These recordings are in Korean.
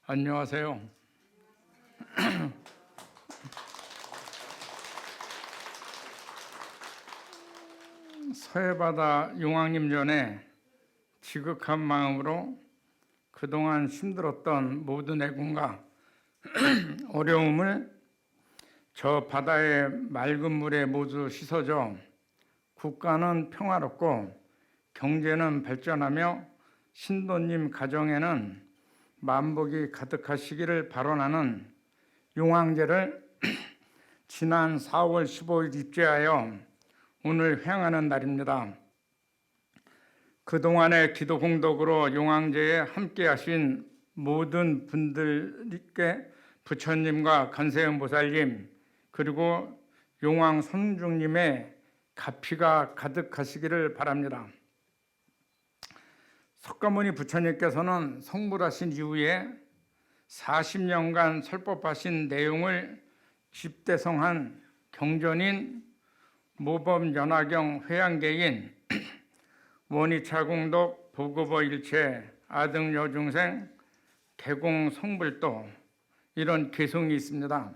안녕하세요. 서해바다 용왕님 전에 지극한 마음으로 그동안 힘들었던 모든 애군과 어려움을 저 바다의 맑은 물에 모두 씻어줘 국가는 평화롭고 경제는 발전하며 신도님 가정에는 만복이 가득하시기를 발언하는 용왕제를 지난 4월 15일 입제하여 오늘 횡하는 날입니다. 그동안의 기도 공덕으로 용왕제에 함께하신 모든 분들께 부처님과 관세음보살님 그리고 용왕 성중님의 가피가 가득하시기를 바랍니다. 석가모니 부처님께서는 성불하신 이후에 40년간 설법하신 내용을 집대성한 경전인 모범연화경 회양계인 원이차공덕 보급어일체 아등여중생 개공성불도 이런 개성이 있습니다.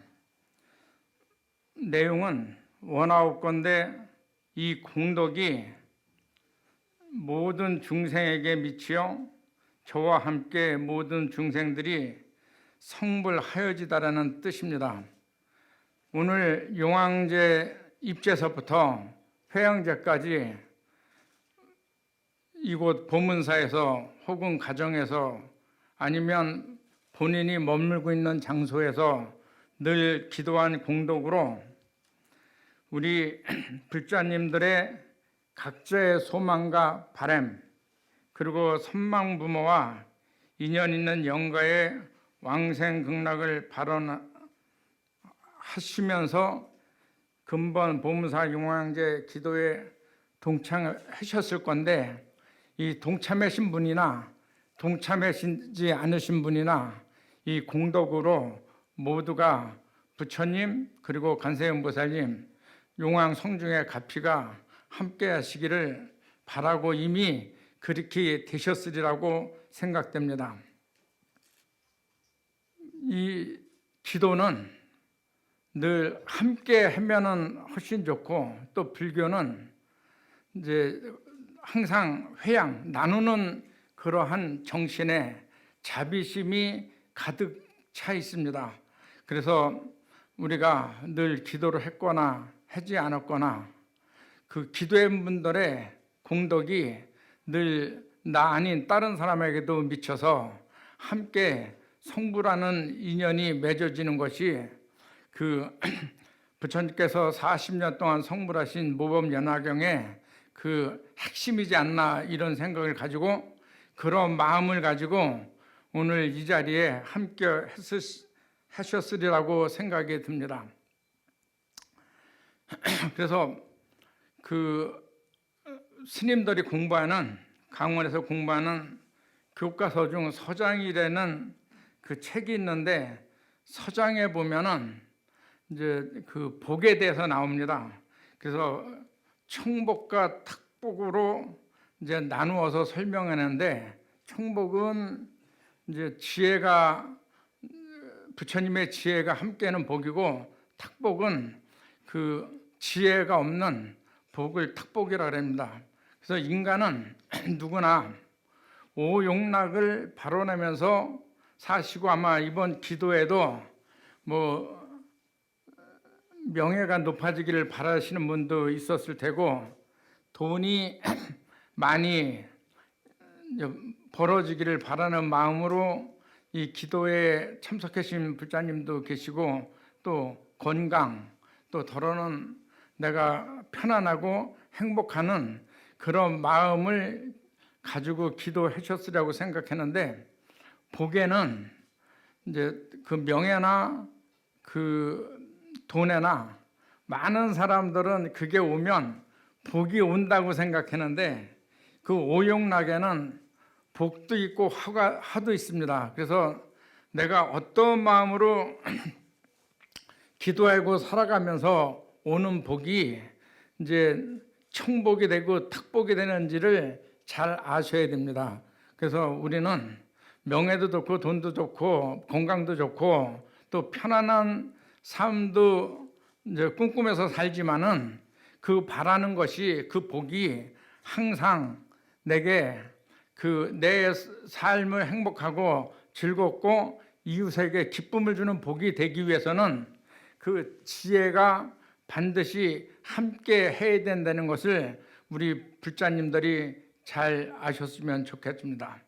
내용은 원아홉건데 이 공덕이 모든 중생에게 미치어 저와 함께 모든 중생들이 성불하여지다라는 뜻입니다. 오늘 용왕제 입제서부터 회양제까지 이곳 보문사에서 혹은 가정에서 아니면 본인이 머물고 있는 장소에서 늘 기도한 공덕으로 우리 불자님들의 각자의 소망과 바람 그리고 선망부모와 인연 있는 영가의 왕생극락을 발언하시면서 근본 보문사 용왕제 기도에 동참하셨을 건데 이 동참하신 분이나 동참하시지 않으신 분이나 이 공덕으로 모두가 부처님 그리고 관세음보살님 용왕 성중의 가피가 함께 하시기를 바라고 이미 그렇게 되셨으리라고 생각됩니다. 이 기도는 늘 함께 하면은 훨씬 좋고 또 불교는 이제 항상 회양 나누는 그러한 정신에 자비심이 가득 차 있습니다. 그래서 우리가 늘 기도를 했거나 하지 않았거나 그 기도한 분들의 공덕이 늘 나 아닌 다른 사람에게도 미쳐서 함께 성불하는 인연이 맺어지는 것이 그 부처님께서 40년 동안 성불하신 모범연화경의 그 핵심이지 않나 이런 생각을 가지고 그런 마음을 가지고 오늘 이 자리에 함께 하셨으리라고 생각이 듭니다. 그래서 그 스님들이 공부하는 강원에서 공부하는 교과서 중 서장이라는 그 책이 있는데 서장에 보면은 이제 그 복에 대해서 나옵니다. 그래서 청복과 탁복으로 이제 나누어서 설명하는데 청복은 이제 지혜가 부처님의 지혜가 함께하는 복이고 탁복은 그 지혜가 없는 복을 탁복이라고 합니다. 그래서 인간은 누구나 오용락을 발언하면서 사시고 아마 이번 기도에도 뭐 명예가 높아지기를 바라시는 분도 있었을 테고 돈이 많이 벌어지기를 바라는 마음으로 이 기도에 참석하신 불자님도 계시고 또 건강 또 더러는 내가 편안하고 행복하는 그런 마음을 가지고 기도하셨으리라고 생각했는데 복에는 이제 그 명예나 그 돈에나 많은 사람들은 그게 오면 복이 온다고 생각했는데 그 오용락에는 복도 있고 화도 있습니다. 그래서 내가 어떤 마음으로 기도하고 살아가면서 오는 복이 이제 청복이 되고 탁복이 되는지를 잘 아셔야 됩니다. 그래서 우리는 명예도 좋고 돈도 좋고 건강도 좋고 또 편안한 삶도 이제 꿈꾸면서 살지만은 그 바라는 것이 그 복이 항상 내게 그 내 삶을 행복하고 즐겁고 이웃에게 기쁨을 주는 복이 되기 위해서는 그 지혜가 반드시 함께 해야 된다는 것을 우리 불자님들이 잘 아셨으면 좋겠습니다.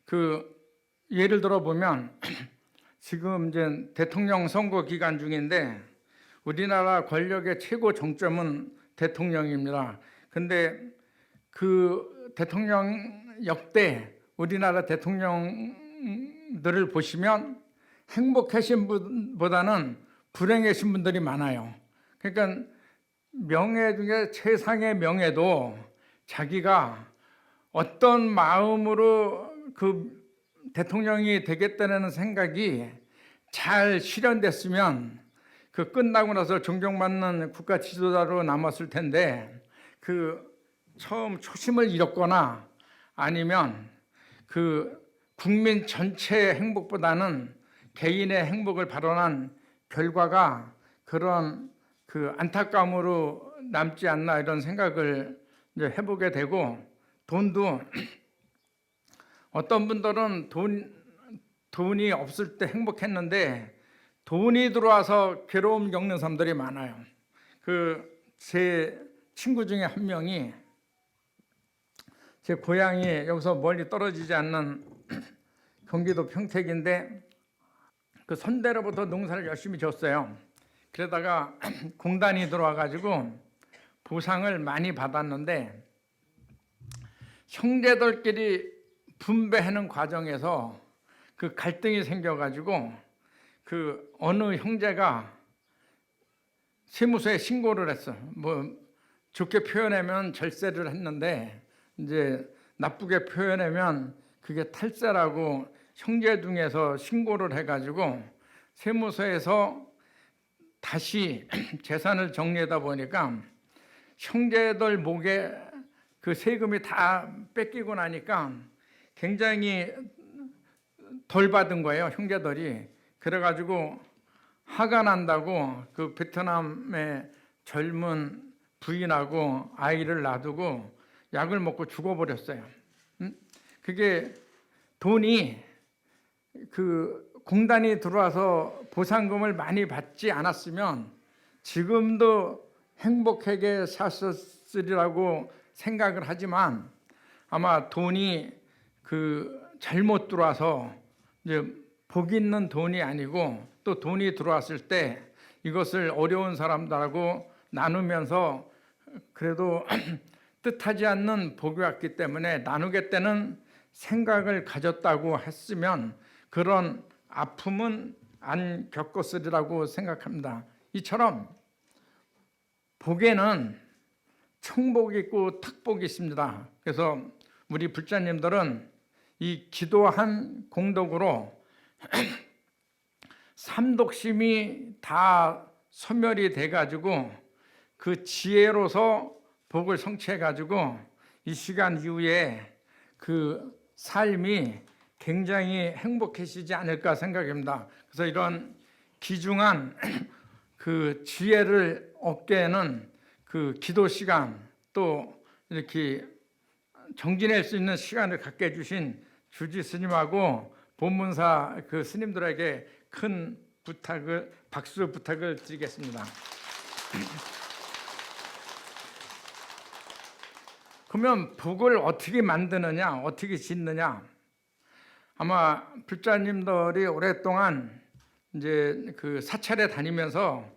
그 예를 들어 보면 지금 이제 대통령 선거 기간 중인데 우리나라 권력의 최고 정점은 대통령입니다. 근데 그 대통령 역대 우리나라 대통령들을 보시면 행복하신 분보다는 불행하신 분들이 많아요. 그러니까 명예 중에 최상의 명예도 자기가 어떤 마음으로 그 대통령이 되겠다는 생각이 잘 실현됐으면 그 끝나고 나서 존경받는 국가 지도자로 남았을 텐데 그 처음 초심을 잃었거나 아니면 그 국민 전체의 행복보다는 개인의 행복을 발언한 결과가 그런 그 안타까움으로 남지 않나 이런 생각을 이제 해보게 되고 돈도 어떤 분들은 돈이 없을 때 행복했는데 돈이 들어와서 괴로움 겪는 사람들이 많아요. 그 제 친구 중에 한 명이 제 고향이 여기서 멀리 떨어지지 않는 경기도 평택인데 그 선대로부터 농사를 열심히 졌어요. 그러다가 공단이 들어와가지고 보상을 많이 받았는데 형제들끼리 분배하는 과정에서 그 갈등이 생겨가지고 그 어느 형제가 세무서에 신고를 했어. 뭐 좋게 표현하면 절세를 했는데 이제 나쁘게 표현하면 그게 탈세라고 형제 중에서 신고를 해가지고 세무서에서 다시 재산을 정리하다 보니까 형제들 목에 그 세금이 다 뺏기고 나니까 굉장히 덜 받은 거예요, 형제들이. 그래가지고 화가 난다고 그 베트남의 젊은 부인하고 아이를 놔두고 약을 먹고 죽어버렸어요. 그게 돈이 그 공단이 들어와서 보상금을 많이 받지 않았으면 지금도 행복하게 샀으리라고 생각을 하지만 아마 돈이 그 잘못 들어와서 이제 복 있는 돈이 아니고 또 돈이 들어왔을 때 이것을 어려운 사람들하고 나누면서 그래도 뜻하지 않는 복이 왔기 때문에 나누겠다는 생각을 가졌다고 했으면 그런 아픔은 안 겪었으리라고 생각합니다. 이처럼 복에는 청복이 있고 특복이 있습니다. 그래서 우리 불자님들은 이 기도한 공덕으로 삼독심이 다 소멸이 돼가지고 그 지혜로서 복을 성취해가지고 이 시간 이후에 그 삶이 굉장히 행복해지지 않을까 생각합니다. 그래서 이런 귀중한 그 지혜를 얻게는 그 기도 시간 또 이렇게 정진할 수 있는 시간을 갖게 해주신 주지 스님하고 본문사 그 스님들에게 큰 박수 부탁을 드리겠습니다. 그러면 복을 어떻게 만드느냐, 어떻게 짓느냐? 아마 불자님들이 오랫동안 이제 그 사찰에 다니면서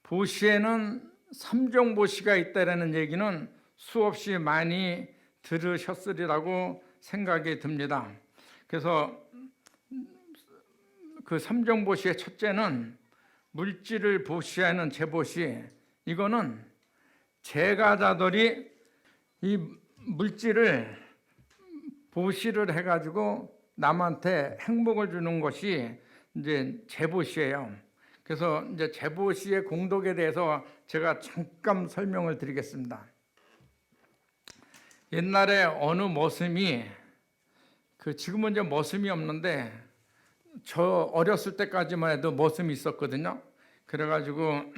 보시에는 삼종보시가 있다라는 얘기는 수없이 많이 들으셨으리라고 생각이 듭니다. 그래서 그 삼종보시의 첫째는 물질을 보시하는 제보시. 이거는 제가자들이 이 물질을 보시를 해가지고 남한테 행복을 주는 것이 이제 제보시예요. 그래서 이제 제보시의 공덕에 대해서 제가 잠깐 설명을 드리겠습니다. 옛날에 어느 머슴이 지금은 이제 머슴이 없는데 저 어렸을 때까지만 해도 머슴이 있었거든요. 그래가지고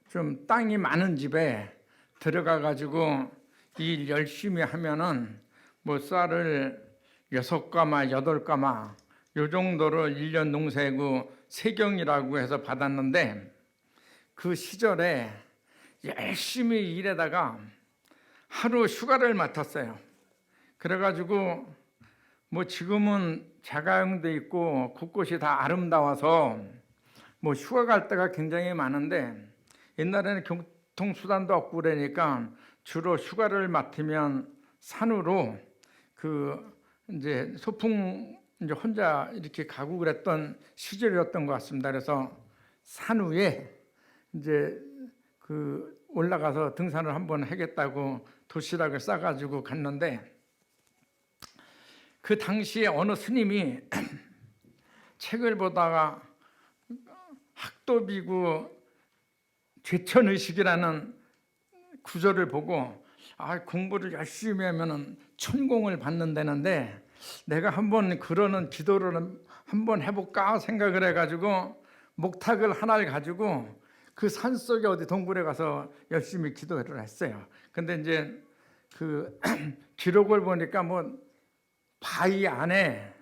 좀 땅이 많은 집에 들어가가지고 일 열심히 하면은 쌀을 6가마, 8가마 요 정도를 1년 농사고 세경이라고 해서 받았는데 그 시절에 열심히 일하다가 하루 휴가를 맡았어요. 그래가지고 지금은 자가용도 있고 곳곳이 다 아름다워서 휴가 갈 때가 굉장히 많은데 옛날에는 교통수단도 없고 그러니까 주로 휴가를 맡으면 산으로 이제 소풍 이제 혼자 이렇게 가고 그랬던 시절이었던 것 같습니다. 그래서 산 위에 이제 올라가서 등산을 한번 하겠다고 도시락을 싸가지고 갔는데 그 당시에 어느 스님이 책을 보다가 학도비구 제천의식이라는 구절을 보고 공부를 열심히 하면 천공을 받는다는데 내가 한번 그러는 기도를 한번 해볼까 생각을 해가지고 목탁을 하나를 가지고 그 산속에 어디 동굴에 가서 열심히 기도를 했어요. 근데 이제 기록을 보니까 바위 안에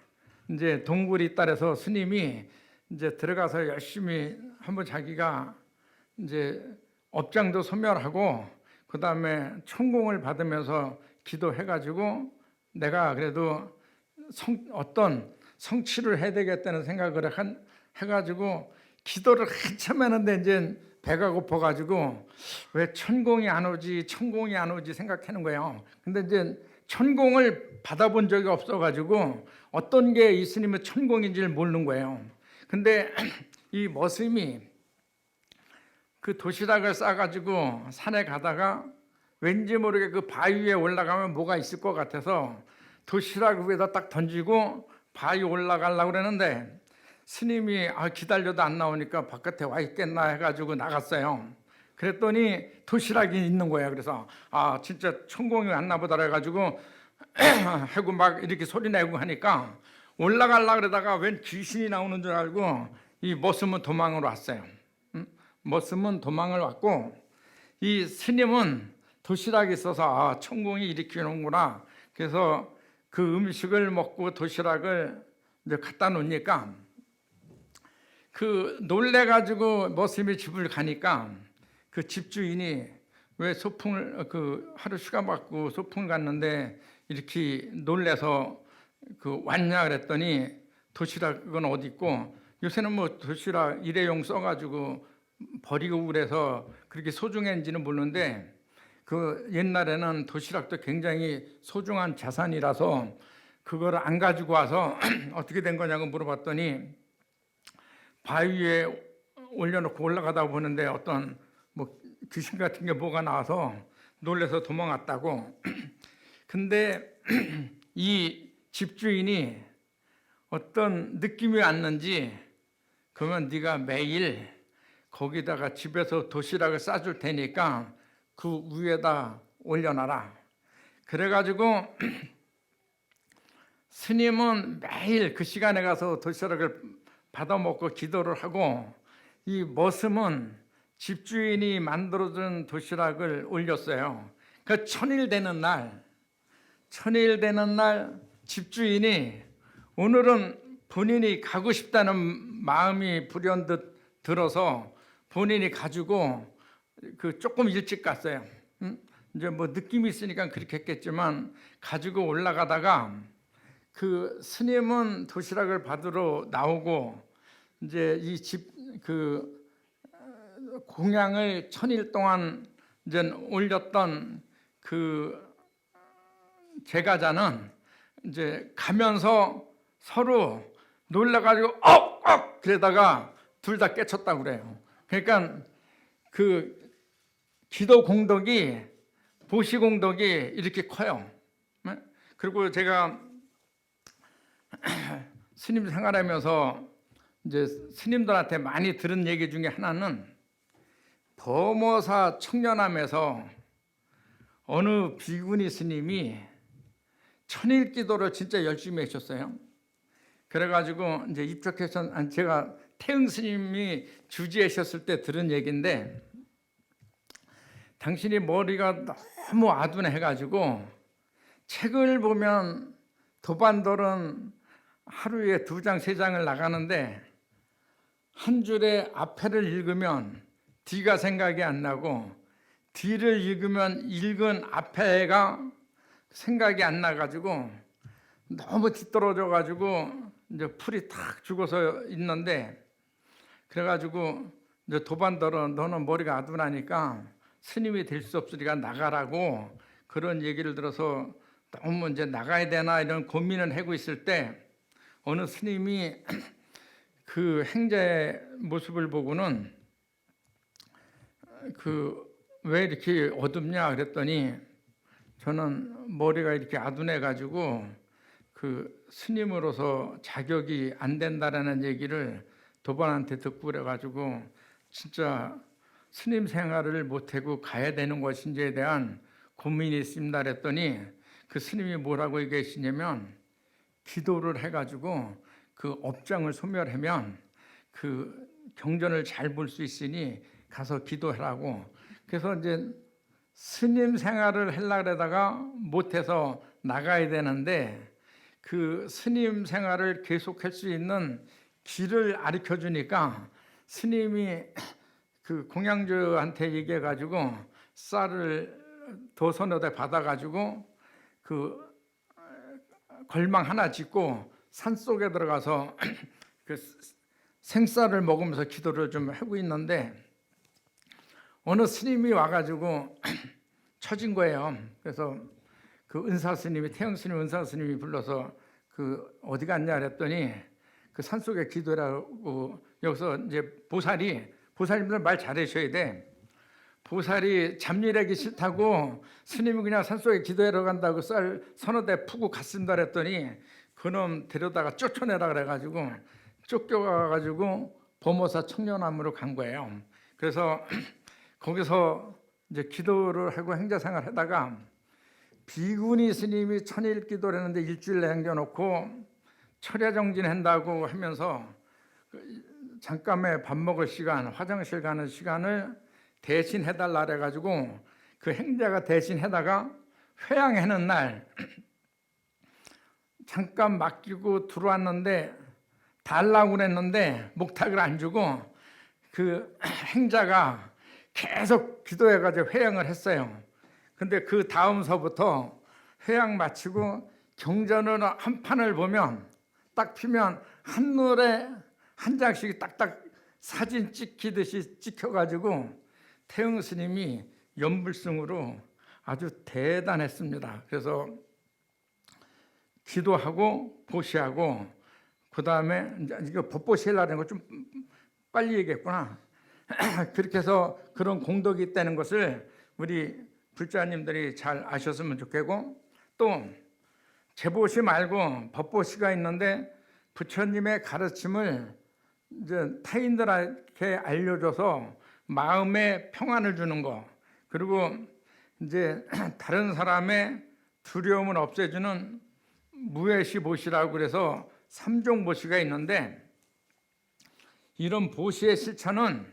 이제 동굴이 있다 해서 스님이 이제 들어가서 열심히 한번 자기가 이제 업장도 소멸하고 그 다음에 천공을 받으면서 기도해가지고 내가 그래도 어떤 성취를 해야 되겠다는 생각을 해가지고 기도를 한참 했는데 이제 배가 고파가지고 왜 천공이 안 오지 생각하는 거예요. 근데 이제 천공을 받아본 적이 없어가지고 어떤 게 이 스님의 천공인지를 모르는 거예요. 근데 이 머슴이 그 도시락을 싸가지고 산에 가다가 왠지 모르게 그 바위 위에 올라가면 뭐가 있을 것 같아서 도시락 위에다 딱 던지고 바위 올라가려고 그러는데 스님이 기다려도 안 나오니까 바깥에 와 있겠나 해가지고 나갔어요. 그랬더니 도시락이 있는 거예요. 그래서 진짜 천공이 왔나 보다 해가지고 하고 막 이렇게 소리 내고 하니까 올라가려고 그러다가 웬 귀신이 나오는 줄 알고 이 머슴은 도망을 왔어요. 머슴은 도망을 왔고 이 스님은 도시락이 있어서 천공이 일으키는구나. 그래서 그 음식을 먹고 도시락을 이제 갖다 놓으니까 놀래가지고 머슴이 집을 가니까 그 집주인이 왜 소풍을 하루 휴가 받고 소풍을 갔는데 이렇게 놀래서 왔냐 그랬더니 도시락은 어디 있고 요새는 도시락 일회용 써가지고 버리고 그래서 그렇게 소중한지는 모르는데 옛날에는 도시락도 굉장히 소중한 자산이라서 그걸 안 가지고 와서 어떻게 된 거냐고 물어봤더니 바위 위에 올려놓고 올라가다 보는데 어떤 귀신 같은 게 뭐가 나와서 놀래서 도망갔다고. 근데 이 집주인이 어떤 느낌이 왔는지 그러면 네가 매일 거기다가 집에서 도시락을 싸줄 테니까 그 위에다 올려놔라. 그래가지고 스님은 매일 그 시간에 가서 도시락을 받아 먹고 기도를 하고 이 머슴은 집주인이 만들어준 도시락을 올렸어요. 그 천일 되는 날 집주인이 오늘은 본인이 가고 싶다는 마음이 불현듯 들어서 본인이 가지고 조금 일찍 갔어요. 이제 느낌이 있으니까 그렇게 했겠지만 가지고 올라가다가 그 스님은 도시락을 받으러 나오고 이제 이 집 공양을 천일 동안 이제 올렸던 제가자는 이제 가면서 서로 놀라가지고 그러다가 둘 다 깨쳤다고 그래요. 그러니까 기도 공덕이 보시 공덕이 이렇게 커요. 그리고 제가 스님 생활하면서 이제 스님들한테 많이 들은 얘기 중에 하나는 범어사 청년함에서 어느 비구니 스님이 천일 기도를 진짜 열심히 하셨어요. 그래가지고 이제 입적해서 제가 태응 스님이 주지하셨을 때 들은 얘기인데, 당신이 머리가 너무 아둔해가지고 책을 보면 도반돌은 하루에 2장 3장을 나가는데 한 줄에 앞에를 읽으면 뒤가 생각이 안 나고 뒤를 읽으면 읽은 앞에가 생각이 안 나가지고 너무 뒤떨어져가지고 이제 풀이 탁 죽어서 있는데, 그래가지고 이제 도반돌은 너는 머리가 아둔하니까 스님이 될 수 없으니까 나가라고 그런 얘기를 들어서 너무 이제 나가야 되나 이런 고민을 하고 있을 때 어느 스님이 그 행자의 모습을 보고는 왜 이렇게 어둡냐 그랬더니, 저는 머리가 이렇게 아둔해 가지고 그 스님으로서 자격이 안 된다라는 얘기를 도반한테 듣고 그래 가지고 진짜 스님 생활을 못하고 가야 되는 것인지에 대한 고민이 있습니다 그랬더니, 그 스님이 뭐라고 얘기하시냐면, 기도를 해가지고 그 업장을 소멸하면 그 경전을 잘 볼 수 있으니 가서 기도하라고. 그래서 이제 스님 생활을 하려고 그러다가 못해서 나가야 되는데, 그 스님 생활을 계속할 수 있는 길을 가르쳐 주니까 스님이 그 공양주한테 얘기해 가지고 쌀을 도선에다 받아 가지고 그 걸망 하나 짓고 산 속에 들어가서 그 생쌀을 먹으면서 기도를 좀 하고 있는데, 어느 스님이 와가지고 처진 거예요. 그래서 그 은사 스님이, 태영 스님 은사 스님이 불러서 그 어디 갔냐 그랬더니 그 산 속에 기도라고. 여기서 이제 보살님들 말 잘하셔야 돼. 보살이 잡일하기 싫다고 스님이 그냥 산속에 기도하러 간다고 쌀 서너 대 푸고 갔습니다 그랬더니 그놈 데려다가 쫓아내라 그래가지고 쫓겨가가지고 범호사 청년암으로 간 거예요. 그래서 거기서 이제 기도를 하고 행자생활 하다가 비구니 스님이 천일 기도를 했는데 일주일 남겨놓고 철야정진 한다고 하면서 잠깐의 밥 먹을 시간, 화장실 가는 시간을 대신 해달라 그래가지고 그 행자가 대신 해다가 회양하는 날 잠깐 맡기고 들어왔는데 달라고 그랬는데 목탁을 안 주고 그 행자가 계속 기도해가지고 회양을 했어요. 근데 그 다음서부터 회양 마치고 경전을 한 판을 보면 딱 피면 한눈에 한 장씩 딱딱 사진 찍히듯이 찍혀가지고 태응 스님이 연불승으로 아주 대단했습니다. 그래서 기도하고 보시하고 그 다음에 이거 법보시하려는 거 좀 빨리 얘기했구나. 그렇게 해서 그런 공덕이 있다는 것을 우리 불자님들이 잘 아셨으면 좋겠고, 또 제보시 말고 법보시가 있는데 부처님의 가르침을 이제 타인들에게 알려줘서 마음의 평안을 주는 거, 그리고 이제 다른 사람의 두려움을 없애주는 무해시 보시라고 그래서 3종 보시가 있는데, 이런 보시의 실천은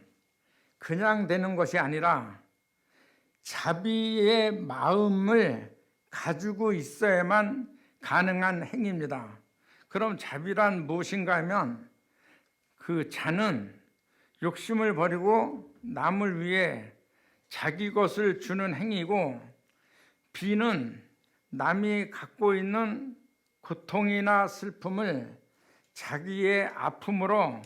그냥 되는 것이 아니라 자비의 마음을 가지고 있어야만 가능한 행위입니다. 그럼 자비란 무엇인가 하면 그 자는 욕심을 버리고 남을 위해 자기 것을 주는 행위고, 비는 남이 갖고 있는 고통이나 슬픔을 자기의 아픔으로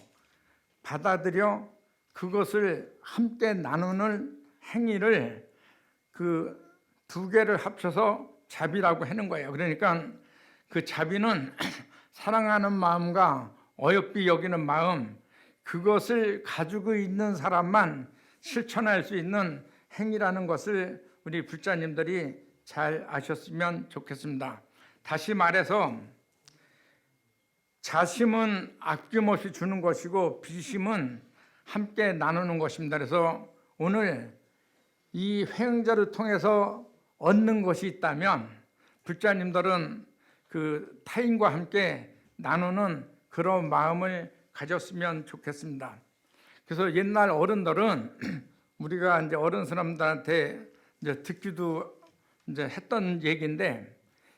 받아들여 그것을 함께 나누는 행위를 그 두 개를 합쳐서 자비라고 하는 거예요. 그러니까 그 자비는 사랑하는 마음과 어여삐 여기는 마음, 그것을 가지고 있는 사람만 실천할 수 있는 행위라는 것을 우리 불자님들이 잘 아셨으면 좋겠습니다. 다시 말해서 자심은 아낌없이 주는 것이고 비심은 함께 나누는 것입니다. 그래서 오늘 이 회행자를 통해서 얻는 것이 있다면 불자님들은 그 타인과 함께 나누는 그런 마음을 가졌으면 좋겠습니다. 그래서 옛날 어른들은 우리가 이제 어른 사람들한테 이제 듣기도 이제 했던 얘기인데,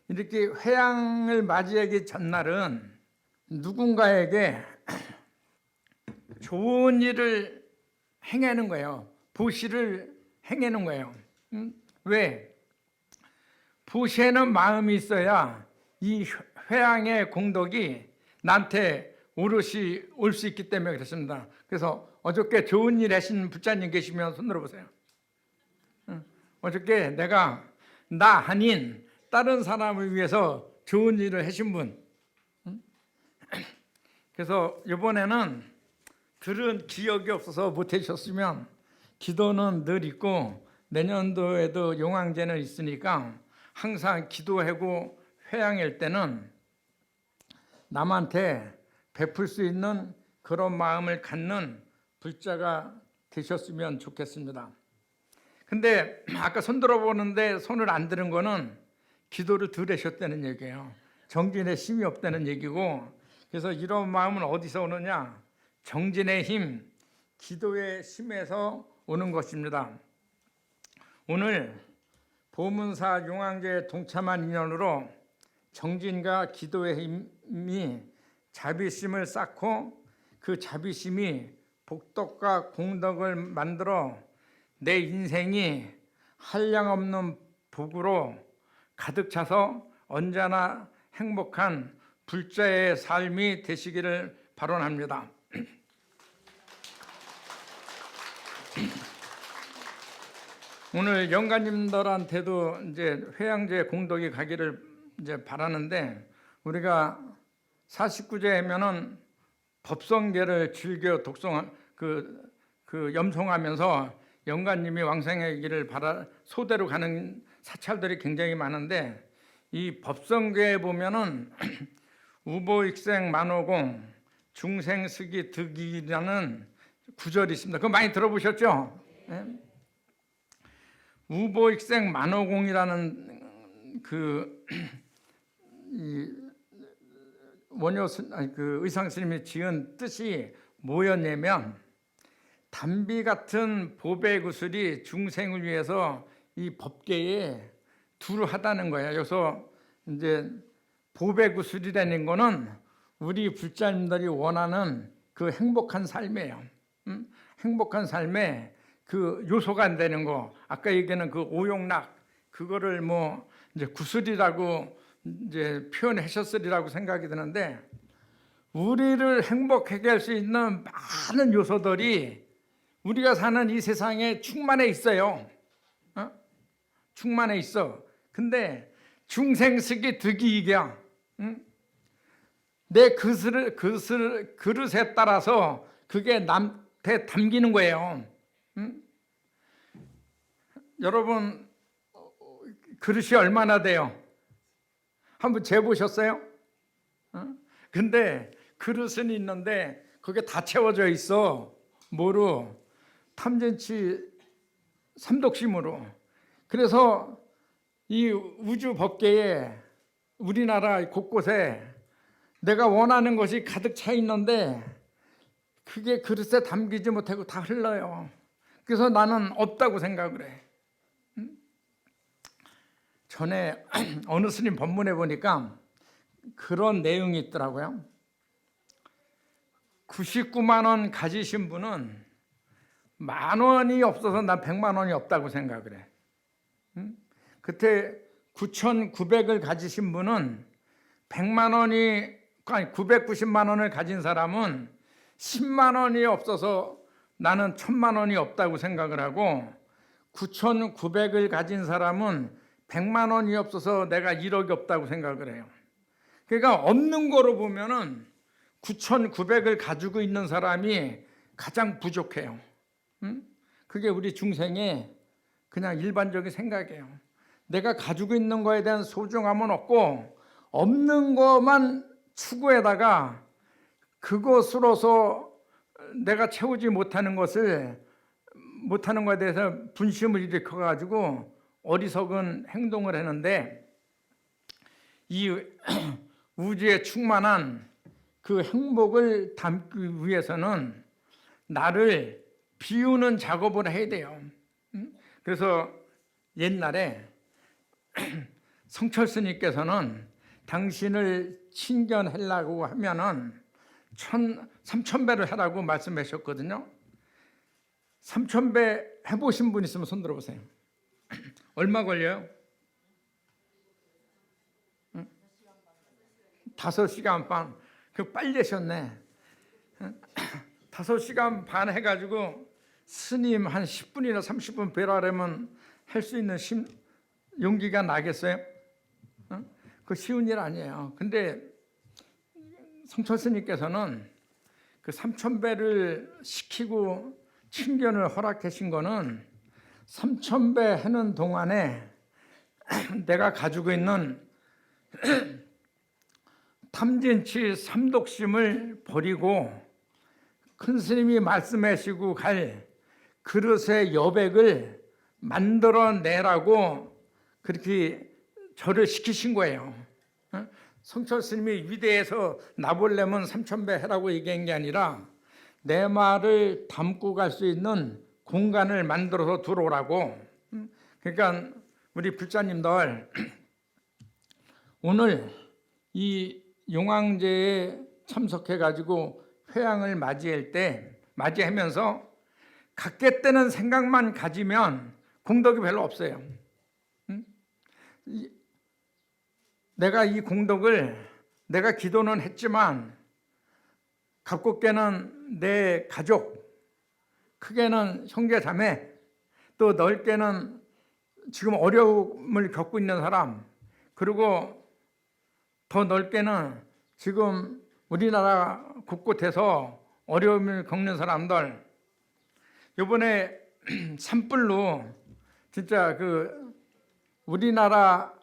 이렇게 회양을 맞이하기 전날은 누군가에게 좋은 일을 행하는 거예요. 보시를 행하는 거예요. 왜? 보시하는 마음이 있어야 이 회양의 공덕이 나한테 오롯이 올 수 있기 때문에 그렇습니다. 그래서 어저께 좋은 일 하신 불자님 계시면 손 들어보세요. 어저께 내가 나 아닌 다른 사람을 위해서 좋은 일을 하신 분. 그래서 이번에는 들은 기억이 없어서 못 하셨으면 기도는 늘 있고 내년도에도 용왕제는 있으니까 항상 기도하고 회양할 때는 남한테 베풀 수 있는 그런 마음을 갖는 불자가 되셨으면 좋겠습니다. 근데 아까 손 들어보는데 손을 안 드는 거는 기도를 덜 하셨다는 얘기예요. 정진에 힘이 없다는 얘기고, 그래서 이런 마음은 어디서 오느냐? 정진의 힘, 기도의 힘에서 오는 것입니다. 오늘 보문사 용왕제에 동참한 인연으로 정진과 기도의 힘이 자비심을 쌓고 그 자비심이 복덕과 공덕을 만들어 내 인생이 한량없는 복으로 가득 차서 언제나 행복한 불자의 삶이 되시기를 발언합니다. 오늘 영가님들한테도 이제 회양제 공덕이 가기를 이제 바라는데, 우리가 49제 하면은 법성계를 즐겨 염송하면서 영가님이 왕생하기를 소대로 가는 사찰들이 굉장히 많은데, 이 법성계에 보면은 우보익생 만호공 중생스기 득이라는 구절이 있습니다. 그거 많이 들어보셨죠? 네? 우보익생 만호공이라는 의상 스님이 지은 뜻이 뭐였냐면, 담비 같은 보배 구슬이 중생을 위해서 이 법계에 두루하다는 거예요. 그래서 이제 보배 구슬이라는 거는 우리 불자님들이 원하는 그 행복한 삶이에요. 행복한 삶에 그 요소가 안 되는 거, 아까 얘기하는 그 오용락, 그거를 뭐 이제 구슬이라고 이제 표현하셨으리라고 생각이 드는데, 우리를 행복하게 할 수 있는 많은 요소들이 우리가 사는 이 세상에 충만해 있어요. 충만해 있어. 근데 중생스기 득이 이겨. 내 그릇에 따라서 그게 남한테 담기는 거예요. 여러분 그릇이 얼마나 돼요? 한번 재보셨어요? 근데 그릇은 있는데 그게 다 채워져 있어. 뭐로? 탐진치 삼독심으로. 그래서 이 우주 법계에 우리나라 곳곳에 내가 원하는 것이 가득 차 있는데 그게 그릇에 담기지 못하고 다 흘러요. 그래서 나는 없다고 생각을 해. 전에 어느 스님 법문에 보니까 그런 내용이 있더라고요. 99만 원 가지신 분은 10,000원이 없어서 난 100만 원이 없다고 생각을 해. 그때 9,900을 가지신 분은 990만 원을 가진 사람은 10만 원이 없어서 나는 1,000만 원이 없다고 생각을 하고, 9,900을 가진 사람은 100만 원이 없어서 내가 1억이 없다고 생각을 해요. 그러니까 없는 거로 보면은 9,900을 가지고 있는 사람이 가장 부족해요. 그게 우리 중생의 그냥 일반적인 생각이에요. 내가 가지고 있는 거에 대한 소중함은 없고 없는 것만 추구에다가 그것으로서 내가 채우지 못하는 거에 대해서 분심을 일으켜 가지고 어리석은 행동을 했는데 이 우주에 충만한 그 행복을 담기 위해서는 나를 비우는 작업을 해야 돼요. 그래서 옛날에 성철스님께서는 당신을 친견하려고 하면은 3,000배를 하라고 말씀하셨거든요. 3,000배 해보신 분 있으면 손 들어보세요. 얼마 걸려요? 5시간 반. 그 빨리 하셨네. 5시간 반 해가지고 스님 한 10분이나 30분 뵈라면 할 수 있는 용기가 나겠어요? 그 쉬운 일 아니에요. 근데 성철스님께서는 그 3,000배를 시키고 친견을 허락하신 거는 3,000배 하는 동안에 내가 가지고 있는 탐진치 삼독심을 버리고 큰 스님이 말씀하시고 갈 그릇의 여백을 만들어내라고 그렇게 저를 시키신 거예요. 성철 스님이 위대해서 나보려면 3,000배 해라고 얘기한 게 아니라 내 말을 담고 갈 수 있는 공간을 만들어서 들어오라고. 그러니까 우리 불자님들 오늘 이 용왕제에 참석해가지고 회양을 맞이하면서 갖겠다는 생각만 가지면 공덕이 별로 없어요. 내가 이 공덕을 내가 기도는 했지만 갖고께는 내 가족, 크게는 형제 자매, 또 넓게는 지금 어려움을 겪고 있는 사람, 그리고 더 넓게는 지금 우리나라 곳곳에서 어려움을 겪는 사람들, 이번에 산불로 진짜 그 우리나라가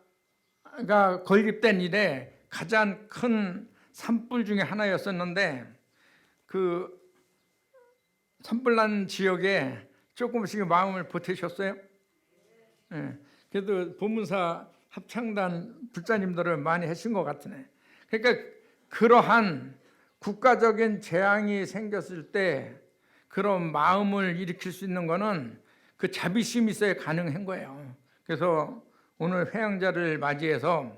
건립된 이래 가장 큰 산불 중에 하나였었는데 그 산불난 지역에 조금씩 마음을 보태셨어요? 네. 그래도 보문사 합창단 불자님들을 많이 하신 것 같으네. 그러니까 그러한 국가적인 재앙이 생겼을 때 그런 마음을 일으킬 수 있는 거는 그 자비심이 있어야 가능한 거예요. 그래서 오늘 회양자를 맞이해서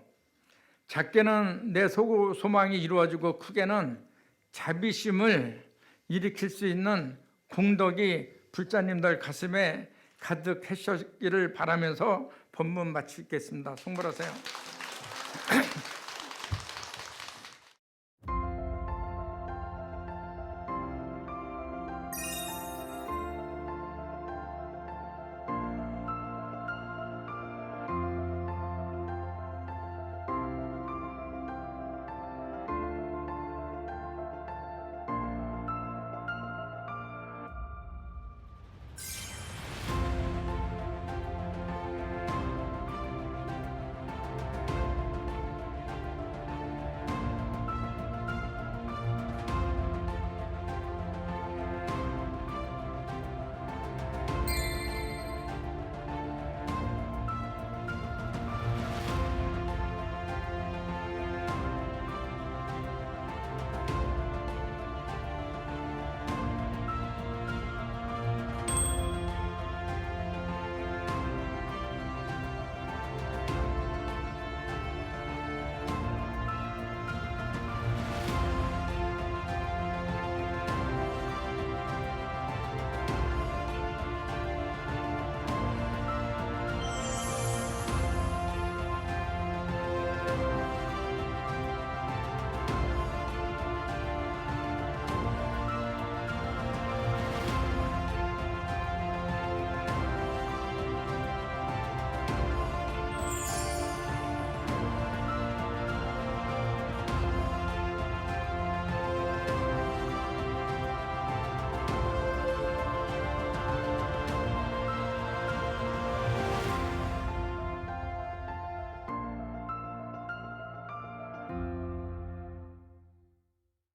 작게는 내 소망이 이루어지고 크게는 자비심을 일으킬 수 있는 공덕이 불자님들 가슴에 가득하셨기를 바라면서 본문 마치겠습니다. 송불하세요.